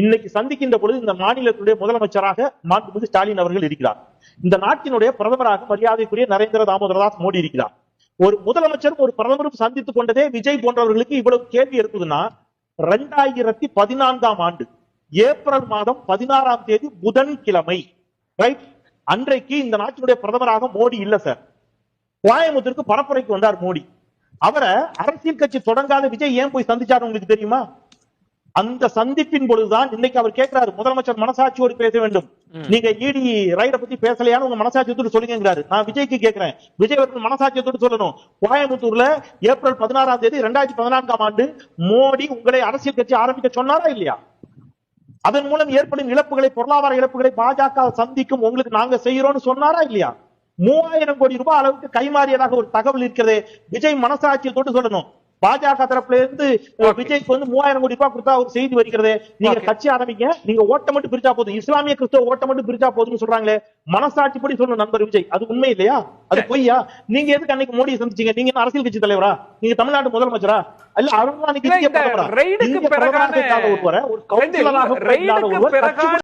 இன்னைக்கு சந்திக்கின்ற பொழுது இந்த மாநிலத்துடைய முதலமைச்சராக மாண்புமிகு ஸ்டாலின் அவர்கள் இருக்கிறார். இந்த நாட்டினுடைய பிரதமராக மரியாதைக்குரிய நரேந்திர தாமோதரதாஸ் மோடி இருக்கிறார். ஒரு முதலமைச்சரும் ஒரு பிரதமரும் சந்தித்துக் கொண்டதே விஜய் போன்றவர்களுக்கு இவ்வளவு கேள்வி இருக்குதுன்னா 2014ஆம் ஆண்டு ஏப்ரல் மாதம் 16ஆம் தேதி புதன்கிழமை ரைட் அன்றைக்கு இந்த நாட்டினுடைய பிரதமராக மோடி இல்ல சார். கோயம்புத்தூருக்கு பரப்புரைக்கு வந்தார் மோடி. அவரை அரசியல் கட்சி தொடங்காத விஜய் ஏன் போய் சந்திச்சாரு உங்களுக்கு தெரியுமா? அந்த சந்திப்பின் பொழுதுதான் இன்னைக்கு அவர் கேட்கிறாரு, முதலமைச்சர் மனசாட்சியோடு பேச வேண்டும். நீங்க இடி ரைட பத்தி பேசலையான்னு உங்க மனசாட்சியத்தோடு சொல்லுங்கிறாரு. நான் விஜய்க்கு கேட்கிறேன், விஜய் அவர்கள் மனசாட்சியத்தோடு சொல்லணும். கோயம்புத்தூர்ல ஏப்ரல் 16ஆம் தேதி 2014ஆம் ஆண்டு மோடி உங்களை அரசியல் கட்சி ஆரம்பிக்க சொன்னாரா இல்லையா? அதன் மூலம் ஏற்படும் இழப்புகளை, பொருளாதார இழப்புகளை பாஜக சந்திக்கும், உங்களுக்கு நாங்க செய்யறோம்னு சொன்னாரா இல்லையா? 3000 கோடி ரூபாய் அளவுக்கு கைமாறியதாக ஒரு தகவல் இருக்கிறது. விஜய் மனசாட்சியத்தோடு சொல்லணும். பாஜக தரப்புல இருந்து விஜய்க்கு 3000 கோடி ரூபாய் கொடுத்தா ஒரு செய்தி வருகிறது. நீங்க கட்சி ஆரம்பிங்க, நீங்க ஓட்ட மட்டும் பிரிச்சா போதும், இஸ்லாமிய கிறிஸ்தவ ஓட்ட மட்டும் பிரிச்சா போதும்னு சொல்றாங்களே, மனசாட்சிப்படி சொல்லணும் நண்பர் விஜய். அது உண்மை இல்லையா? அது பொய்யா? நீங்க எதுக்கு அன்னைக்கு மோடியை சந்திச்சீங்க? நீங்க என்ன அரசியல் கட்சி தலைவரா? நீங்க தமிழ்நாடு முதலமைச்சரா? அல்ல அவங்க ஒரு கவுன்சிலராக